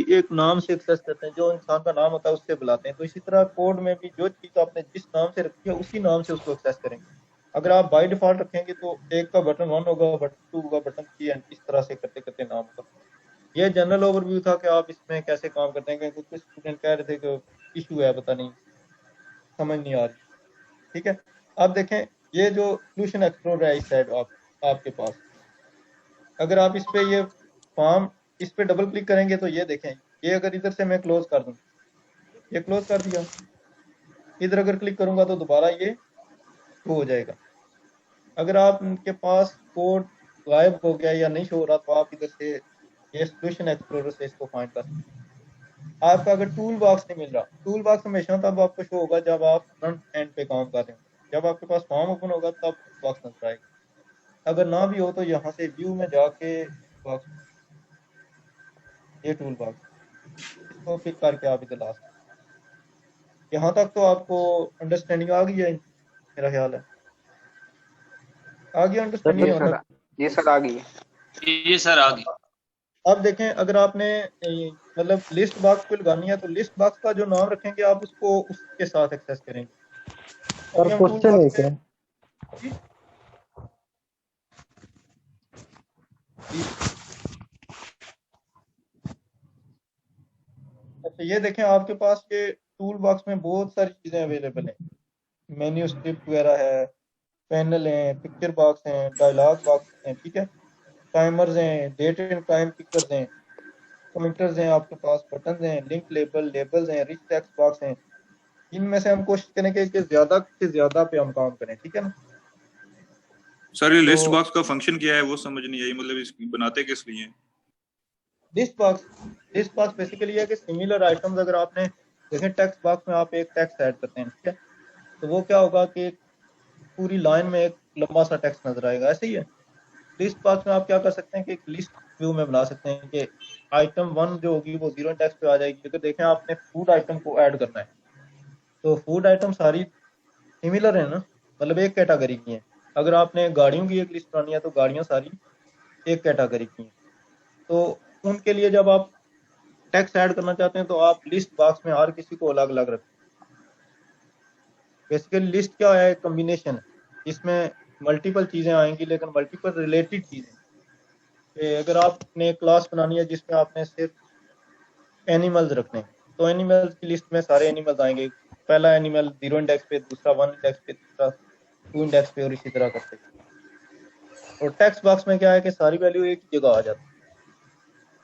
एक नाम से एक्सेस करते हैं, जो इंसान का नाम होता है उससे बुलाते हैं। तो इसी तरह कोड में भी जो चीज़ आपने जिस नाम से रखी है उसी नाम से उसको एक्सेस करेंगे। अगर आप बाय डिफॉल्ट रखेंगे तो एक का बटन 1 होगा, बटन 2 होगा, बटन 3, एंड इस तरह से करते करते नाम होगा। ये जनरल ओवरव्यू था कि आप इसमें कैसे काम करते हैं, क्योंकि कुछ स्टूडेंट कह रहे थे कि इशू है, पता नहीं, समझ नहीं आ रही। ठीक है, अब देखें ये जो सोल्यूशन एक्सप्लोरर है इस साइड आपके पास, अगर आप इस पे ये फॉर्म इस पे डबल क्लिक करेंगे तो ये देखें, ये अगर इधर से मैं क्लोज कर दूं, ये क्लोज कर दिया, इधर अगर क्लिक करूंगा तो दोबारा ये शो हो जाएगा। अगर आपके पास कोड गायब हो गया या नहीं शो हो रहा तो आप इधर से ये सोल्यूशन एक्सप्लोरर से इसको फाइंड कर सकते हैं। आपका अगर टूल बॉक्स नहीं मिल रहा, टूल बॉक्स हमेशा तब आपको शो होगा जब आप फ्रंट एंड पे काम कर रहे हो, जब आपके पास फॉर्म ओपन होगा तब बॉक्स नजर आएगा। अगर ना भी हो तो यहाँ से व्यू में जाके बॉक्स, ये टूल बॉक्स, इसको पिक करके आप इधर ला सकते हैं। यहाँ तक तो आपको अंडरस्टैंडिंग आ गई है मेरा ख्याल है, आ गया सर अंडरस्टैंडिंग जी यहाँ सर, तक। जी सर आ गई है। ये सर आ गई। अब देखें, अगर आपने मतलब लिस्ट बॉक्स पे लगानी है तो लिस्ट बॉक्स का जो नाम रखेंगे आप उसको उसके साथ एक्सेस करेंगे। और अभी हम टूल क्वेश्चन बॉक्स एक पे है, जी, जी। अच्छा, ये देखें आपके पास ये टूल बॉक्स में बहुत सारी चीजें अवेलेबल हैं। मेन्यू स्क्रिप्ट वगैरह है, पैनल हैं, पिक्चर बॉक्स हैं, डायलॉग बॉक्स हैं, ठीक है, टाइमर्स हैं, डेट एंड टाइम पिकर्स हैं, पॉइंटर्स हैं, आपके पास बटन हैं, लिंक लेबल, लेबल्स हैं, रिच टेक्स्ट बॉक्स हैं। इनमें से हम कोशिश करेंगे कि ज्यादा से ज्यादा पे हम काम करें, ठीक है ना। सर ये लिस्ट तो बॉक्स का फंक्शन क्या है वो समझ नहीं आई, मतलब इस बनाते किस लिए हैं? लिस्ट बॉक्स बेसिकली है कि सिमिलर आइटम्स अगर आपने देखें, टेक्स्ट बॉक्स में आप एक टेक्स्ट ऐड करते हैं, ठीक है, तो वो क्या होगा कि पूरी लाइन में एक लंबा सा टेक्स्ट नजर आएगा, ऐसे ही है। लिस्ट बॉक्स में आप क्या कर सकते हैं कि एक लिस्ट व्यू में बना सकते हैं कि आइटम 1 जो होगी वो 0 टेक्स्ट पे आ जाएगी। अगर देखें आपने फूड आइटम को ऐड करना है तो फूड आइटम सारी सिमिलर है ना, मतलब एक कैटेगरी की है। अगर आपने गाड़ियों की एक लिस्ट बनानी है तो गाड़ियां सारी एक कैटेगरी की हैं। तो उनके लिए जब आप टेक्स्ट ऐड करना चाहते हैं तो आप लिस्ट बॉक्स में हर किसी को अलग अलग रखें। बेसिकली लिस्ट क्या है, कॉम्बिनेशन है, इसमें मल्टीपल चीजें आएंगी लेकिन मल्टीपल रिलेटेड चीजें। अगर आपने क्लास बनानी है जिसमें आपने सिर्फ एनिमल्स रखने हैं तो एनिमल्स की लिस्ट में सारे एनिमल्स आएंगे, पहला एनिमल 0 इंडेक्स पे, दूसरा 1 इंडेक्स पे, तीसरा 2 इंडेक्स पे, और इसी तरह करते। और टेक्स्ट बॉक्स में क्या है कि सारी वैल्यू एक ही जगह आ जाती है।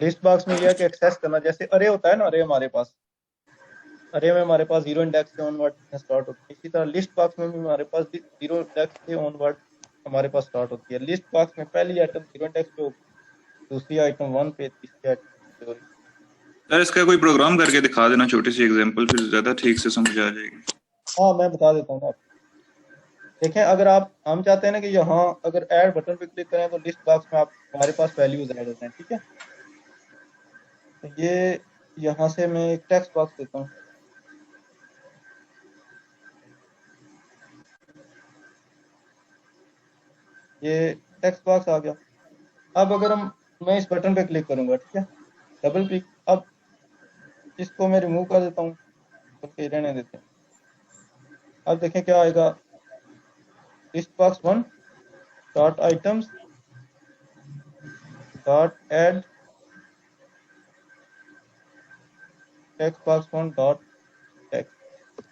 लिस्ट बॉक्स में यह है कि एक्सेस करना, जैसे अरे होता है ना, अरे हमारे पास, अरे में हमारे पास 0 इंडेक्स से ऑनवर्ड स्टार्ट होती है, इसी तरह लिस्ट बॉक्स में भी हमारे पास 0 इंडेक्स से ऑनवर्ड हमारे पास स्टार्ट होती है। लिस्ट बॉक्स में पहली आइटम 0 इंडेक्स पे होगी, दूसरी आइटम 1 पे, तीसरी आइटम 2 पे। सर इसका कोई प्रोग्राम करके दिखा देना, छोटी सी एग्जांपल, फिर ज्यादा ठीक से समझ आ जाएगी। हाँ, मैं बता देता हूँ आपको। देखें, अगर हम चाहते हैं ना कि यहाँ अगर ऐड बटन पे क्लिक करें तो लिस्ट बॉक्स में आप हमारे पास वैल्यूज ऐड होते हैं, ठीक है। तो ये यहाँ से मैं एक टेक्स्ट बॉक्स देता हूँ, ये टेक्स्ट बॉक्स आ गया। अब अगर मैं इस बटन पे क्लिक करूंगा, ठीक है, डबल क्लिक, अब इसको मैं रिमूव कर देता हूँ, बल्कि रहने देते हैं। अब देखें क्या आएगा, list box 1 dot items dot add text box 1 dot text.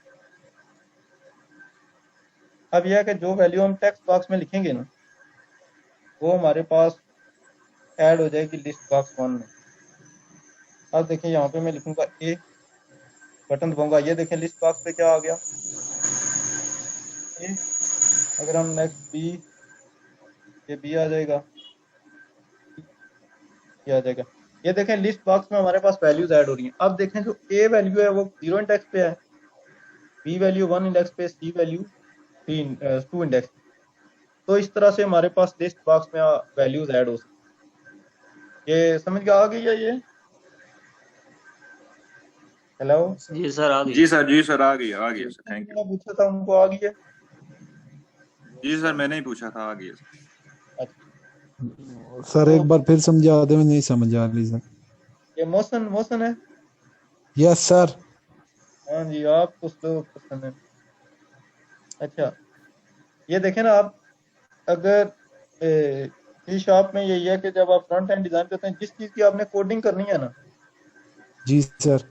अब यह है कि जो वैल्यू हम टेक्स्ट बॉक्स में लिखेंगे ना वो हमारे पास ऐड हो जाएगी लिस्ट बॉक्स 1 में। अब देखें यहाँ पे मैं लिखूंगा ए, बटन दबाऊंगा, ये देखें लिस्ट बॉक्स पे क्या आ गया, ए। अगर हम नेक्स्ट बी, ये बी आ जाएगा, ये आ जाएगा। ये देखें लिस्ट बॉक्स में हमारे पास वैल्यूज ऐड हो रही हैं। अब देखें जो ए वैल्यू है वो 0 इंडेक्स पे है, बी वैल्यू 1 इंडेक्स पे, सी वैल्यू 2 इंडेक्स पे। तो इस तरह से हमारे पास लिस्ट बॉक्स में वैल्यूज ऐड हो सकती है। ये समझ में आ गई है ये? हेलो, जी सर आ गई। जी सर, जी सर, आ गई सर, थैंक यू। मैंने पूछा था उनको आ गई है? जी सर, मैंने ही पूछा था, आ गई सर। अच्छा, सर तो एक बार फिर समझा दे, मैं नहीं समझ आ रही सर। ये मोशन मोशन है। Yes sir. हाँ जी, आपको स्लो पसंद है। अच्छा, ये देखें ना आप, अगर सी शार्प में यही है कि जब आप फ्रंट एंड डिजाइन करते हैं, जिस चीज की आपने कोडिंग करनी है ना, जी सर।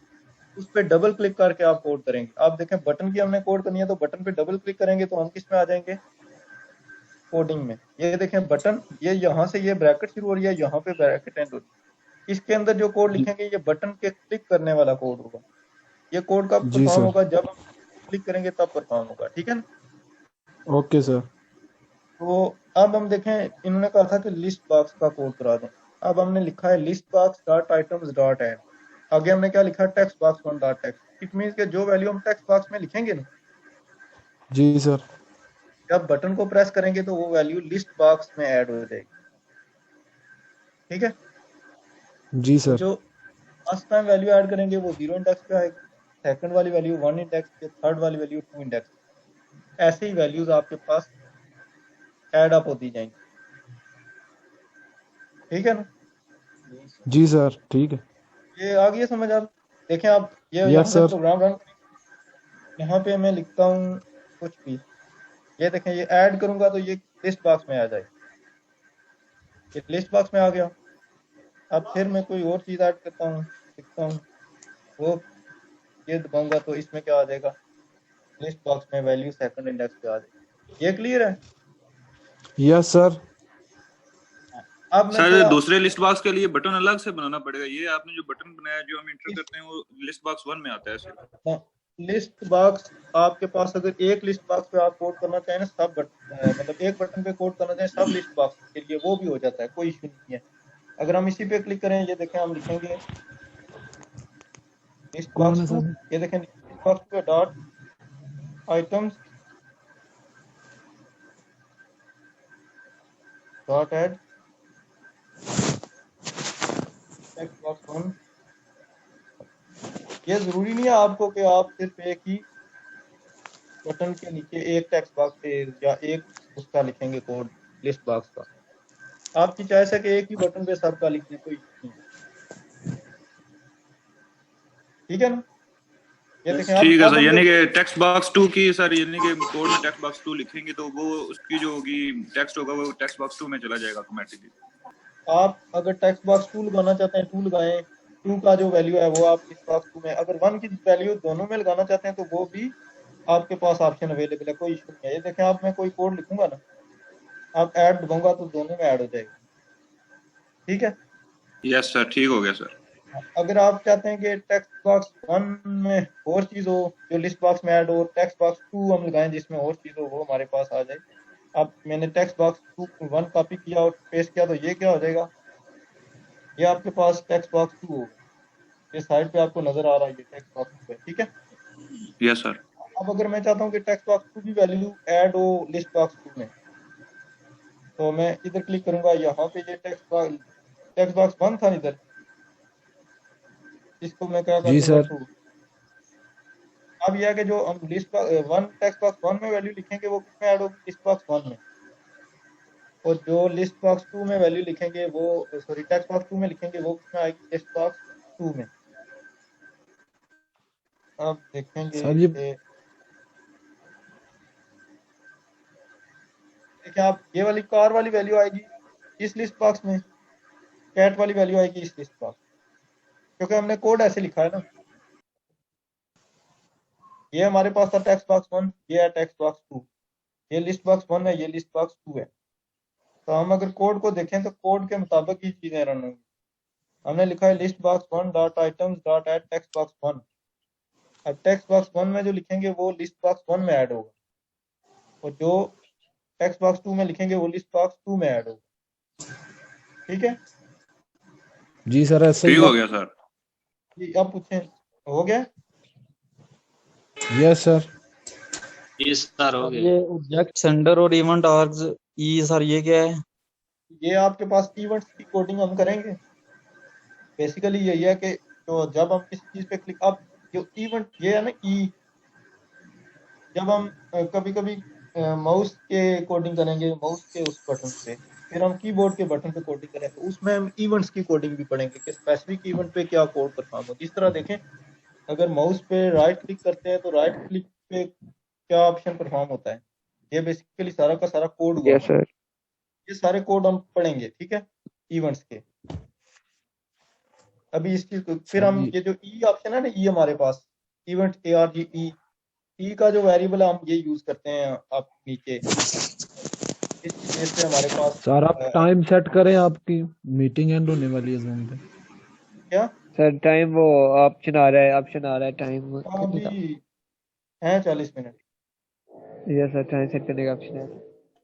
उस पर डबल क्लिक करके आप कोड करेंगे। आप देखें बटन की हमने कोड करनी है तो बटन पे डबल क्लिक करेंगे तो हम किस में आ जाएंगे, कोडिंग में। ये देखें बटन, ये यहाँ से ये ब्रैकेट शुरू हो रही है, यहाँ पे ब्रैकेट एंड हो रही है। इसके अंदर जो कोड लिखेंगे ये बटन के क्लिक करने वाला कोड होगा। ये कोड कब जी परफॉर्म सर। होगा, जब हम क्लिक करेंगे तब परफॉर्म होगा, ठीक है ना। Okay sir. तो अब हम देखें, इन्होंने कहा था कि लिस्ट बॉक्स का कोड करा दें। अब हमने लिखा है list box dot items dot add. आगे हमने क्या लिखा है, text box one dot text. It means के जो वैल्यू हम टेक्स्ट बॉक्स में लिखेंगे ना, जी सर। जब बटन को प्रेस करेंगे तो वो वैल्यू लिस्ट बॉक्स में ऐड हो जाएगी, ठीक है। जी तो सर। जो फर्स्ट टाइम वैल्यू ऐड करेंगे वो 0 इंडेक्स पे आएगी, सेकंड वाली वैल्यू 1 इंडेक्स पे, थर्ड वाली वैल्यू 2 इंडेक्स। ऐसे ही वैल्यूज आपके पास ऐड अप होती जाएंगी, ठीक है ना। जी सर ठीक है। ये आ गई है समझ आप। देखें आप, ये यहाँ यस से सर। प्रोग्राम रन, यहाँ पे मैं लिखता हूँ कुछ भी, ये देखें ये ऐड करूंगा तो ये लिस्ट बॉक्स में आ जाए, ये लिस्ट बॉक्स में आ गया। अब फिर मैं कोई और चीज ऐड करता हूँ, लिखता हूँ वो, ये दबाऊंगा तो इसमें क्या आ जाएगा, लिस्ट बॉक्स में वैल्यू सेकंड इंडेक्स पे आ जाएगी। ये क्लियर है। Yes sir. अब मैं सर थोड़ा दूसरे लिस्ट बॉक्स के लिए बटन अलग से बनाना पड़ेगा? ये आपने जो बटन बनाया जो हम इंटर करते हैं वो लिस्ट बॉक्स 1 में आता है सिर्फ? लिस्ट बॉक्स आपके पास, अगर एक लिस्ट बॉक्स पे आप कोड करना चाहें ना, सब मतलब एक बटन पे कोड करना चाहें सब लिस्ट बॉक्स के लिए, वो भी हो जाता है, कोई इशू नहीं है। अगर हम इसी पे क्लिक करें, ये देखें हम लिखेंगे लिस्ट कौन बॉक्स है टू, सर? ये देखें list box two dot items dot add text box one. ये जरूरी नहीं है आपको कि आप सिर्फ एक ही बटन के नीचे एक टेक्स्ट बॉक्स या एक उसका लिखेंगे कोड लिस्ट बॉक्स का। आपकी चॉइस है कि एक ही बटन पे सबका लिख दें, कोई इशू नहीं है, ठीक है ना। ये देखें ठीक है अब सर, हम यानी देखें, कि टेक्स्ट बॉक्स 2 की, सर यानी कि कोड में टेक्स्ट बॉक्स 2 लिखेंगे तो वो उसकी जो होगी टेक्स्ट होगा वो टेक्स्ट बॉक्स 2 में चला जाएगा ऑटोमेटिकली। आप अगर टेक्स्ट बॉक्स टू लगाना चाहते हैं टू लगाएं, टू का जो वैल्यू है वो आप लिस्ट बॉक्स टू में, अगर वन की वैल्यू दोनों में लगाना चाहते हैं तो वो भी आपके पास ऑप्शन अवेलेबल है, कोई इशू नहीं है। ये देखें आप, मैं कोई कोड लिखूंगा ना, आप ऐड दबाऊंगा तो दोनों में ऐड हो जाएगा, ठीक है। यस सर, ठीक हो गया सर। अगर आप चाहते हैं कि टेक्स्ट बॉक्स वन में और चीज हो जो लिस्ट बॉक्स में ऐड हो, टेक्स्ट बॉक्स टू हम लगाएं जिसमें और चीज हो, वो हमारे पास आ जाए। अब मैंने text box two one copy किया और पेस्ट किया तो ये क्या हो जाएगा, ये आपके पास टेक्स्ट बॉक्स टू होगा। ये साइड पे आपको नजर आ रहा है, ये टेक्स्ट बॉक्स टू है, ठीक है। Yes sir. अब अगर मैं चाहता हूँ कि टेक्स्ट बॉक्स टू की वैल्यू ऐड हो लिस्ट बॉक्स टू में, तो मैं इधर क्लिक करूंगा, यहाँ पे ये टेक्स्ट बॉक्स वन था इधर, इसको मैं क्या कर जी दूंगा सर। टू। अब यह है कि जो हम list one text box one में वैल्यू लिखेंगे वो किसमें ऐड होगी, लिस्ट बॉक्स वन में। और जो लिस्ट बॉक्स टू में वैल्यू लिखेंगे वो, सॉरी टेक्स्ट बॉक्स टू में लिखेंगे वो किसमें आएगी, लिस्ट बॉक्स टू में। अब देखेंगे सर ये कि, देखिए आप, ये वाली कार वाली वैल्यू आएगी इस लिस्ट बॉक्स में, कैट वाली वैल्यू आएगी इस लिस्ट बॉक्स, क्योंकि हमने कोड ऐसे लिखा है ना। ये हमारे पास था टेक्स्ट बॉक्स वन, ये है टेक्स्ट बॉक्स टू, ये लिस्ट बॉक्स वन है, ये लिस्ट बॉक्स टू है। तो हम अगर कोड को देखें तो कोड के मुताबिक ही चीजें रन होंगी। हमने लिखा है list box one dot items dot add text box one. अब टेक्स्ट बॉक्स वन में जो लिखेंगे वो लिस्ट बॉक्स वन में ऐड होगा, और जो टेक्स्ट बॉक्स टू में लिखेंगे वो लिस्ट बॉक्स टू में ऐड होगा, ठीक है। जी सर ऐसा ही ठीक है। हो गया सर। जी अब पूछें, हो गया। Yes sir. ये सर हो और गया। ये ऑब्जेक्ट सेंडर और इवेंट आर्ग्स, ये सर ये क्या है? ये आपके पास इवेंट्स की कोडिंग हम करेंगे। बेसिकली यही है कि तो जब हम किसी चीज पे क्लिक, अब जो इवेंट ये है ना ई, जब हम कभी कभी माउस के कोडिंग करेंगे, माउस के उस बटन पे, फिर हम कीबोर्ड के बटन पे कोडिंग करें, तो उसमें हम इवेंट्स की कोडिंग भी पढ़ेंगे कि स्पेसिफिक इवेंट पे क्या कोड परफॉर्म हो। जिस तरह देखें, अगर माउस पे राइट क्लिक करते हैं तो राइट क्लिक पे क्या ऑप्शन परफॉर्म होता है, ये बेसिकली सारा का सारा कोड हुआ यस हमारा। सर। ये सारे कोड हम पढ़ेंगे, ठीक है, इवेंट्स के। अभी इस चीज को फिर सर हम ये ये जो ई ऑप्शन है ना, ई हमारे पास इवेंट ARG ई का जो वेरिएबल है हम ये यूज करते हैं। आप नीचे इसकी बेस पे हमारे पास सर आप टाइम सेट करें, आपकी मीटिंग एंड होने वाली है जूम पे। क्या सर टाइम वो ऑप्शन आ रहा है टाइम अभी कितना। है 40 minute. Yes sir, time set करने का ऑप्शन है।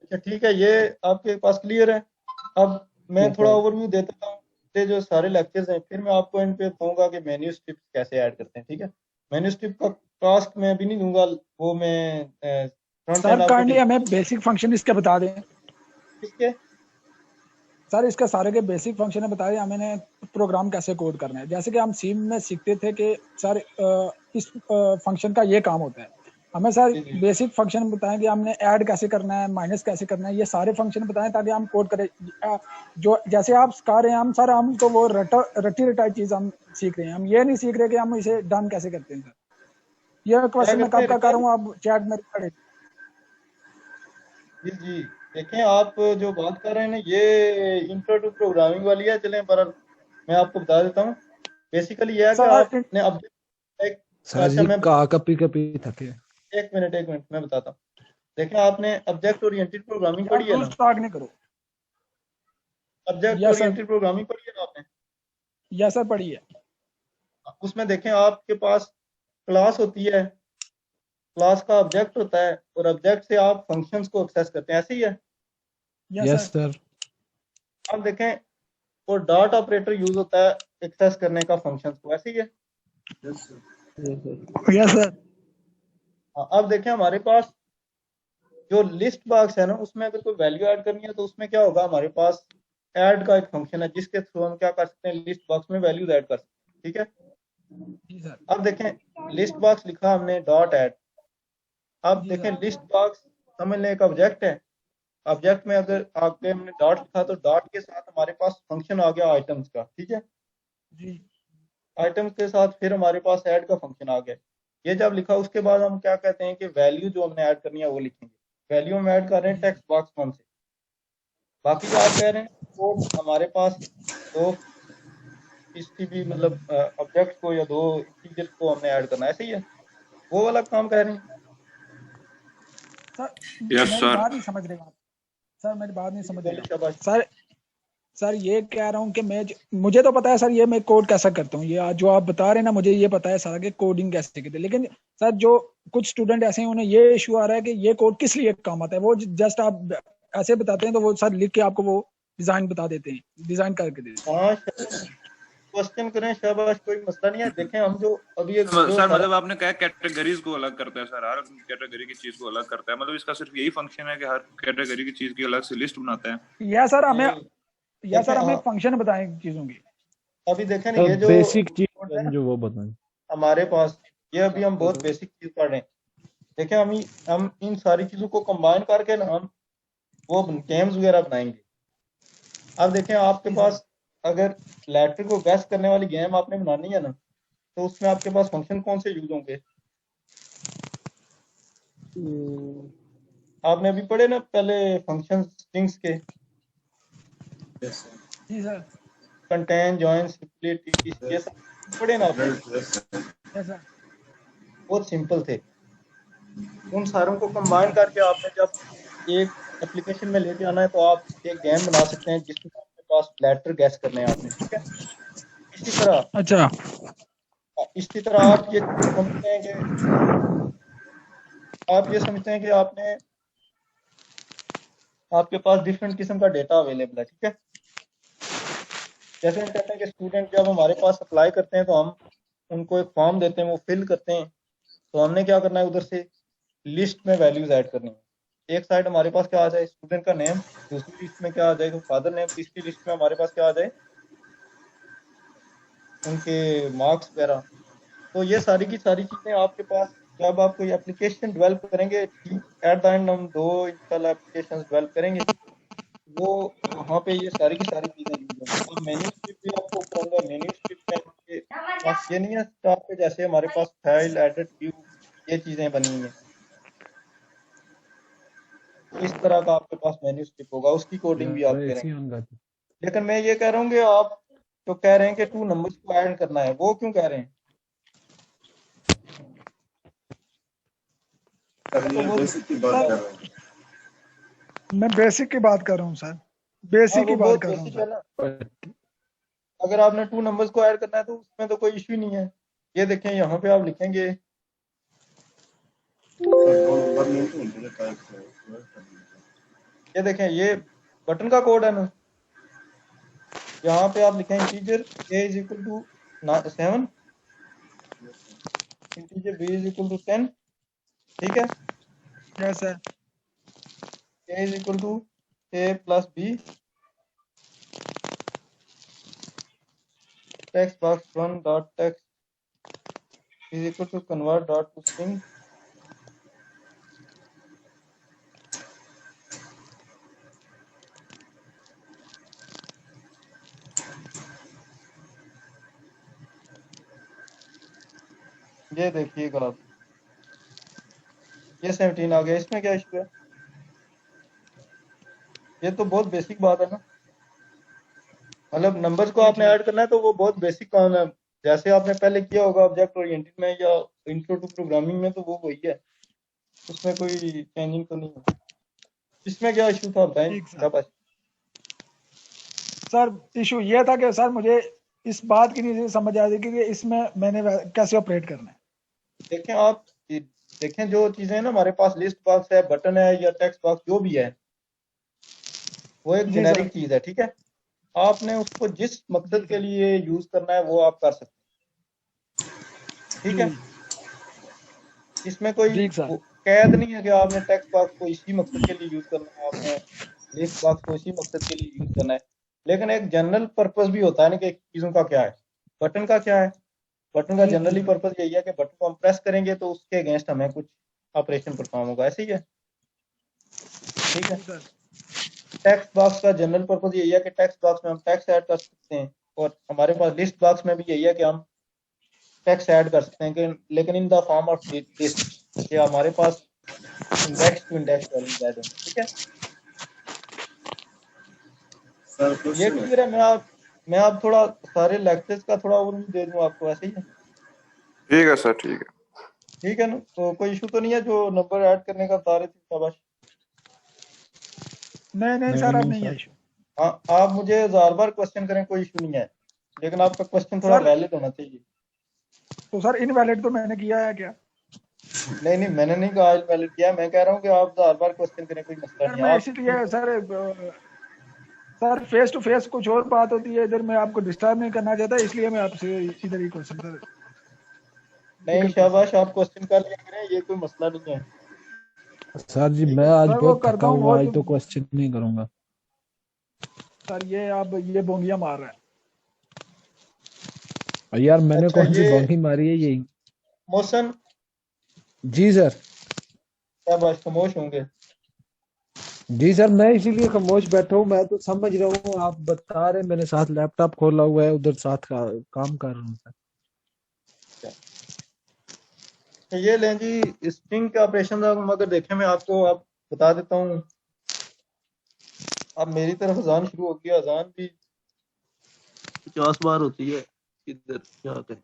अच्छा ठीक है, ये आपके पास क्लियर है। अब मैं यस थोड़ा सर। ओवरव्यू देता हूँ। ये जो सारे लेक्चर्स हैं, फिर मैं आपको इन पे कहूंगा कि मेन्यू स्ट्रिप्स कैसे ऐड करते हैं, ठीक है। मेन्यू स्ट्रिप का टास्क मैं अभी नहीं दूंगा, वो मैं फ्रंट एंड सर आपको काइंडली हमें बेसिक फंक्शन इसके बता दें। किसके सर इसका सारे के बेसिक फंक्शन बता दें, हमें प्रोग्राम कैसे कोड करना है। जैसे कि हम सी में सीखते थे कि सर इस फंक्शन का ये काम होता है, हमें सर जी जी बेसिक फंक्शन बताएं कि हमने ऐड कैसे करना है, माइनस कैसे करना है, ये सारे फंक्शन बताएं ताकि हम कोड करें। जो जैसे आप सिखा रहे हैं हम सर, हम तो वो रटी रटाई चीज हम सीख रहे हैं, हम ये नहीं सीख रहे कि हम इसे डन कैसे करते हैं। सर ये क्या क्वेश्चन मैं करते हैं कब का कर रहा रिपेयर। हूँ, आप चैट में करें। जी जी, देखें आप जो बात कर रहे हैं ना, ये इंट्रो टू प्रोग्रामिंग वाली है। चलें, पर मैं आपको बता देता हूँ। बेसिकली ये है कि सर आपने अब एक, सर अच्छा जी मैं का कपी कपी थके। एक मिनट मैं बताता हूँ। देखें, आपने ऑब्जेक्ट ओरिएंटेड प्रोग्रामिंग यार पढ़ी है रूल ना, स्टार्ट नहीं करो। Object yes sir, oriented programming पढ़ी है ना आपने। यस सर पढ़िए। उसमें देखें आपके पास क्लास होती है, क्लास का ऑब्जेक्ट होता है, और ऑब्जेक्ट से आप फंक्शंस को एक्सेस करते हैं, ऐसे ही है। Yes yes sir. सर। अब देखें, और डॉट ऑपरेटर यूज होता है एक्सेस करने का फंक्शंस को, ऐसे ही है। Yes sir. Yes sir. हाँ, अब देखें हमारे पास जो लिस्ट बॉक्स है ना, उसमें अगर कोई वैल्यू ऐड करनी है तो उसमें क्या होगा, हमारे पास ऐड का एक फंक्शन है जिसके थ्रू हम क्या कर सकते हैं, लिस्ट बॉक्स में वैल्यूज ऐड कर सकते हैं, ठीक है। जी सर। अब देखें लिस्ट बॉक्स लिखा हमने डॉट ऐड। अब जी देखें सर। लिस्ट बॉक्स समझ लें एक ऑब्जेक्ट है। ऑब्जेक्ट में अगर आगे हमने डॉट लिखा तो डॉट के साथ हमारे पास फंक्शन आ गया आइटम्स का, ठीक है। जी आइटम्स के साथ फिर हमारे पास ऐड का फंक्शन आ गया। ये जब लिखा उसके बाद हम क्या कहते हैं कि वैल्यू जो हमने ऐड करनी है वो लिखेंगे। वैल्यू हम ऐड कर रहे हैं टेक्स्ट बॉक्स वन से। बाकी जो आप कह रहे हैं कोड हमारे पास दो किसी भी मतलब ऑब्जेक्ट को या दो इंटीजर्स को हमने ऐड करना है, ऐसे ही है, वो वाला काम कह रहे हैं। सर यस मेरी सर। बात नहीं समझ रहे आप। सर मेरी बात नहीं समझ रहे बोलिए, आप। शाबाश। सर सर ये कह रहा हूँ कि मुझे तो पता है सर, ये मैं कोड कैसा करता हूँ, ये जो आप बता रहे हैं ना मुझे ये पता है सारा कि कोडिंग कैसे करते हैं। लेकिन सर जो कुछ स्टूडेंट ऐसे हैं उन्हें ये इशू आ रहा है कि ये कोड किस लिए काम आता है। वो जस्ट आप ऐसे बताते हैं तो वो सर लिख के आपको वो डिजाइन बता देते हैं, डिजाइन करके देते हैं। हाँ, क्वेश्चन करें, शाबाश, कोई मसला नहीं है। देखें हम जो अभी एक जो सर सारा मतलब आपने कहा कैटेगरीज को अलग करता है सर, हर कैटेगरी की चीज को अलग करता है, मतलब इसका सिर्फ यही फंक्शन है कि हर कैटेगरी की चीज की अलग से लिस्ट बनाता है। या सर हमें ये देखें, हाँ फंक्शन बताएं चीजों की। अभी देखें ना, सर ये जो बेसिक कोड है चीज ना जो वो बताएं। हमारे पास, ये अभी हम बहुत बेसिक चीज पढ़ रहे हैं। देखें हम इन सारी चीजों को कंबाइन करके ना हम वो गेम्स वगैरह बनाएंगे। अब देखें आपके पास अगर लेटर को गैस करने वाली गेम आपने बनानी है ना, तो उसमें आपके पास फंक्शन कौन से यूज होंगे। आपने अभी पढ़े ना पहले फंक्शन स्ट्रिंग्स के, जी सर। कंटेन, जॉइन, स्प्लिट, ये सब पढ़े ना आपने। Yes sir. बहुत सिंपल थे। उन सारों को कंबाइन करके आपने जब एक एप्लीकेशन में लेके आना है तो आप एक गेम बना सकते हैं जिसमें आपके पास लेटर गैस करने हैं आपने, ठीक है। इसी तरह अच्छा। आप ये समझते हैं कि आपने आपके पास डिफरेंट किस्म का डेटा अवेलेबल है, ठीक है। जैसे हम कहते हैं कि स्टूडेंट जब हमारे पास अप्लाई करते हैं तो हम उनको एक फॉर्म देते हैं, वो फिल करते हैं। तो हमने क्या करना है, उधर से लिस्ट में वैल्यूज ऐड करनी है। एक साइड हमारे पास क्या आ जाए, स्टूडेंट का नेम, दूसरी लिस्ट में क्या आ जाएगा, फादर नेम, तीसरी लिस्ट में हमारे पास क्या आ जाए, उनके मार्क्स वगैरह। तो ये सारी की सारी चीजें आपके पास जब आप कोई एप्लीकेशन डेवलप करेंगे, ठीक एट द एंड हम 2 इंशाल्लाह एप्लीकेशन डेवलप करेंगे। वो वहाँ पे ये सारी की सारी चीजें यूज होंगी। अब मेन्यू स्ट्रिप भी आपको कहूँगा, मेन्यू स्ट्रिप में आपके पास ये नहीं है स्टाफ पे जैसे हमारे पास फाइल एडिट व्यू ये चीजें बनी हुई हैं, इस तरह का आपके पास मेन्यू स्ट्रिप होगा, उसकी कोडिंग भी आप यार ऐसी करेंगे। ऑन कर दो। लेकिन मैं ये कह रहा हूँ कि आप जो कह रहे हैं कि 2 नंबर्स को ऐड करना है, वो क्यों कह रहे हैं? तो वो सर मैं बेसिक की बात कर रहा हूँ सर, हाँ, बेसिक की वो बात बहुत कर रहा हूँ बेसिक है सर। ना। अगर आपने 2 नंबर्स को ऐड करना है तो उसमें तो कोई इश्यू नहीं है। ये देखें यहाँ पे आप लिखेंगे, ये देखें ये बटन का कोड है ना, यहाँ पे आप लिखें integer a is equal to 7, integer b is equal to 10, ठीक है, yes sir, a is equal to a plus b, text box 1 dot text is equal to convert dot to string, ये देखिएगा आप, ये 17 आ गया, इसमें क्या इशू है? ये तो बहुत बेसिक बात है ना। मतलब नंबर्स को आपने ऐड करना है तो वो बहुत बेसिक काम है, जैसे आपने पहले किया होगा ऑब्जेक्ट ओरिएंटेड में या इंट्रो टू प्रोग्रामिंग में, तो वो वही है, उसमें कोई चेंजिंग तो नहीं है। इसमें क्या इशू था बताएं? ठीक सर। शाबाश। सर इशू ये था कि सर मुझे इस बात की नहीं समझ आ रही कि इसमें मैंने कैसे ऑपरेट करना है। देखें आप, देखें जो चीजें ना हमारे पास, लिस्ट बॉक्स है, बटन है या टेक्स्ट बॉक्स जो भी है, वो एक जी जेनेरिक सर, चीज है, ठीक है। आपने उसको जिस मकसद के लिए यूज करना है वो आप कर सकते हैं, ठीक है। इसमें कोई ठीक सर, कैद नहीं है कि आपने टेक्स्ट बॉक्स को इसी मकसद के लिए यूज करना है, आपने लिस्ट बॉक्स को इसी मकसद के लिए यूज करना है। लेकिन एक जनरल पर्पस भी होता है ना कि चीजों का क्या है, बटन का क्या है। बटन का जनरली पर्पस यही है कि बटन को हम प्रेस करेंगे तो उसके अगेंस्ट हमें कुछ ऑपरेशन परफॉर्म होगा, ऐसे ही है, ठीक है। टेक्स्ट बॉक्स का जनरल पर्पस यही है कि टेक्स्ट बॉक्स में हम टेक्स्ट ऐड कर सकते हैं, और हमारे पास लिस्ट बॉक्स में भी यही है कि हम टेक्स्ट ऐड कर सकते हैं कि लेकिन in the form of list, कि हमारे पास index to index values add होंगे, ठीक है। ये क्लियर है? मैं आप थोड़ा सारे लेक्चर्स का थोड़ा ओवरव्यू दे दूं आपको, ऐसे ही है? ठीक है सर, ठीक है। ठीक है ना, तो कोई इशू तो नहीं है जो नंबर ऐड करने का बता रहे थे? शाबाश। नहीं सर, अब नहीं है इशू। हाँ, आप मुझे 1000 बार क्वेश्चन करें, कोई इशू नहीं है, लेकिन आपका क्वेश्चन थोड़ा सर वैलिड होना चाहिए। तो सर इनवैलिड तो मैंने किया है क्या? नहीं, मैंने नहीं कहा इनवैलिड किया, मैं कह रहा हूँ कि आप 1000 बार क्वेश्चन करें, कोई मसला सर नहीं है। मैं आप इसीलिए सर फेस टू फेस कुछ और बात होती है, इधर मैं आपको डिस्टर्ब नहीं करना चाहता, इसलिए मैं आपसे इधर ही क्वेश्चन सर। नहीं, शाबाश, आप क्वेश्चन कर लिया करें, ये कोई मसला नहीं है। सर जी ठीक मैं है आज सर वो बहुत करता थका हूँ, हुआ, वो आज जो तो क्वेश्चन नहीं करूंगा। सर ये आप ये बोंगिया मार रहे हैं। यार मैंने अच्छा, कौन सी ये बंकी मारी है यही। मोशन, जी सर। शाबाश, खामोश होंगे। जी सर, मैं इसीलिए खामोश बैठा हूँ, मैं तो समझ रहा हूँ आप बता रहे, मैंने साथ लैपटॉप खोला हुआ है, उधर साथ काम कर रहा हूँ सर। तो ये लें जी, स्ट्रिंग के ऑपरेशन हम अगर देखें, मैं आपको आप बता देता हूँ। अब मेरी तरफ अजान शुरू हो गया, अजान भी 50 बार होती है, इधर क्या करें,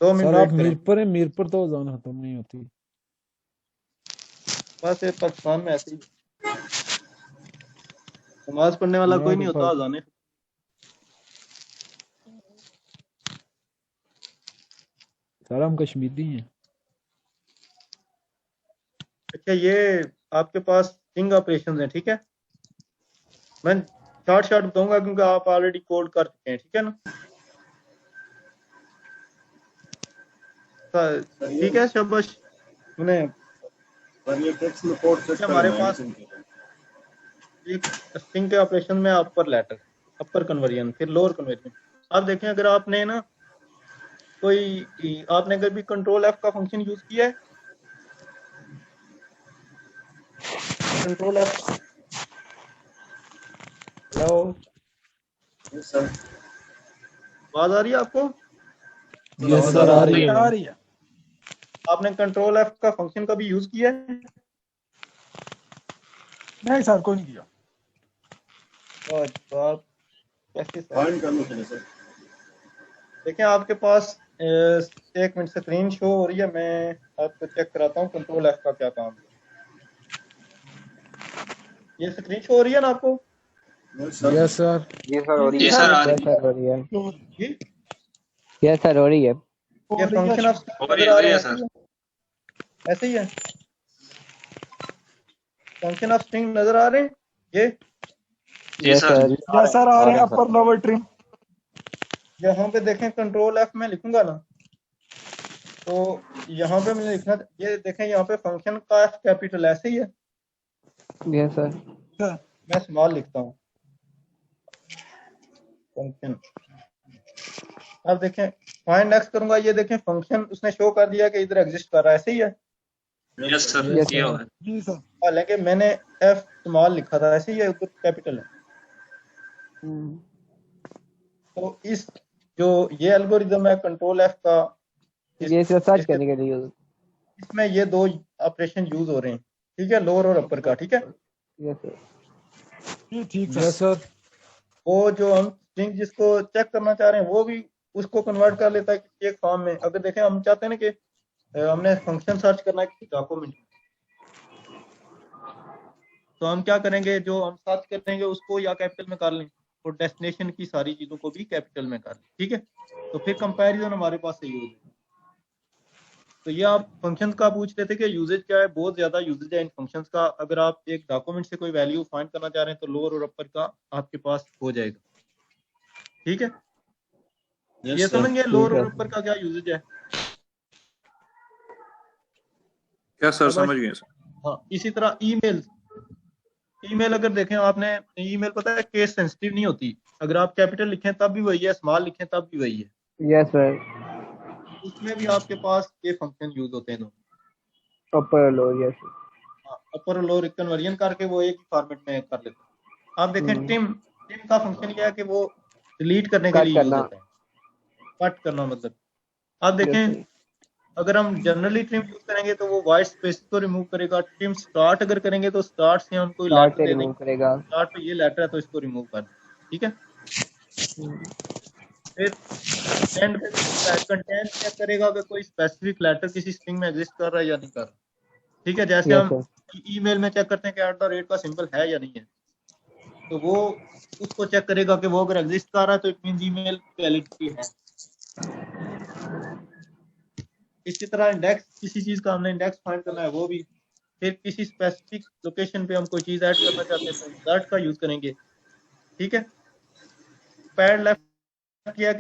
2 मिनट सर आप वेट करें। मीरपुर है, मीरपुर तो जान खत्म नहीं होती। बस ये पाकिस्तान में ऐसे ही नमाज पढ़ने वाला कोई नहीं होता, अजाने। सर हम कश्मीरी हैं। अच्छा, ये आपके पास स्ट्रिंग ऑपरेशंस हैं, ठीक है। मैं शॉर्ट बताऊंगा क्योंकि आप ऑलरेडी कोड कर चुके हैं, ठीक है ना। ठीक है, शाबाश। सुने, हमारे पास एक स्ट्रिंग के ऑपरेशन में अपर लेटर, अपर कन्वर्जन, फिर लोअर कन्वर्जन। आप देखें, अगर आपने ना आपने अगर भी कंट्रोल F का फंक्शन यूज किया है, कंट्रोल F, हेलो आवाज आ रही है आपको? यस सर आ रही आ है। रही है। आपने कंट्रोल एफ का फंक्शन कभी यूज किया है? नहीं सर, कोई नहीं किया। जवाब कैसे सर? देखिए आपके पास एक मिनट स्क्रीन शो हो रही है, मैं आपको चेक कराता हूँ कंट्रोल एफ का क्या काम है। ये स्क्रीन शो हो रही है ना आपको? Yes sir. जी सर हो रही जी है। सर आ यस रही सर हो रही है। जी, यस सर हो रही है। ये फंक्शन ऑफ हो नजर रही आ हो रहे रही है हैं? सर। ऐसे ही है, फंक्शन ऑफ स्ट्रिंग नजर आ रहे हैं ये? जी yes sir. Sir yes sir आ रहे हैं, अपर लोअर ट्रिम। यहाँ पे देखें कंट्रोल एफ में लिखूंगा ना, तो यहाँ पे मैंने लिखना, ये देखें यहाँ पे फंक्शन का एफ कैपिटल ऐसे ही है, यस सर मैं स्मॉल लिखता हूँ फंक्शन। अब देखें फाइंड एक्स करूंगा, ये देखें फंक्शन उसने शो कर दिया कि इधर एग्जिस्ट कर रहा है, ऐसे ही है। यस सर Yes, ये sir. हुआ है। जी सर। हालांकि मैंने एफ स्मॉल लिखा था, ऐसे ही है, उधर कैपिटल है। तो इस जो ये एल्गोरिदम है कंट्रोल एफ का, ये सर्च करने के लिए इसमें ये दो ऑपरेशन यूज हो रहे हैं, ठीक है, लोअर और अपर का, ठीक है। यस सर जी ठीक यस सर। सर। वो जो हम स्ट्रिंग जिसको चेक करना चाह रहे हैं वो भी उसको कन्वर्ट कर लेता है किसी एक फॉर्म में। अगर देखें हम चाहते हैं ना कि हमने फंक्शन सर्च करना है किसी डॉक्यूमेंट, तो हम क्या करेंगे, जो हम सर्च करेंगे उसको या कैपिटल में कर लें और डेस्टिनेशन की सारी चीजों को भी कैपिटल में कर लें, ठीक है। तो फिर कंपैरिजन हमारे पास सही हो जाएगा। तो ये आप फंक्शंस का पूछ रहे थे कि यूजेज क्या है, बहुत ज्यादा यूजेज है इन फंक्शंस का। अगर आप एक डॉक्यूमेंट से कोई वैल्यू फाइंड करना चाह रहे हैं तो लोअर और अपर का आपके पास हो जाएगा, ठीक है। ये समझ गए लोअर और अपर का क्या यूजेज है? क्या सर अब समझ गए सर? हाँ, इसी तरह ईमेल अगर देखें आपने, ईमेल पता है केस सेंसिटिव नहीं होती, अगर आप कैपिटल लिखें तब भी वही है, स्मॉल लिखें तब भी वही है। यस सर उसमें भी आपके पास ये फंक्शन यूज होते हैं दोनों, अपर लोअर यस अपर और लोअर कन्वर्जन करके वो एक ही फॉर्मेट में कर लेते हैं। आप देखें टिम का फंक्शन क्या है कि वो डिलीट करने के कट लिए यूज करना होता है, कट करना मतलब। आप देखें अगर हम जनरली ट्रिम यूज करेंगे तो वो वाइट स्पेस को रिमूव करेगा। ट्रिम स्टार्ट अगर करेंगे तो स्टार्ट से हम कोई स्टार्ट लेटर से दे रिमूव देंगे, करेगा स्टार्ट पे ये लेटर है तो इसको रिमूव कर दें, ठीक है। फिर एंड पे कंटेंट चेक करेगा कि कोई स्पेसिफिक लेटर किसी स्ट्रिंग में एग्जिस्ट कर रहा है या नहीं कर रहा, ठीक है। जैसे यस हम सर ईमेल में चेक करते हैं कि @ का सिंबल है या नहीं है, तो वो उसको चेक करेगा कि वो अगर एग्जिस्ट कर रहा है तो इट मींस ईमेल वैलिडिटी है। इसी तरह इंडेक्स, किसी चीज का हमने इंडेक्स फाइंड करना है वो भी, फिर किसी स्पेसिफिक लोकेशन पे हम कोई चीज ऐड करना चाहते हैं तो इंसर्ट का यूज करेंगे, ठीक है। पैड लेफ्ट किया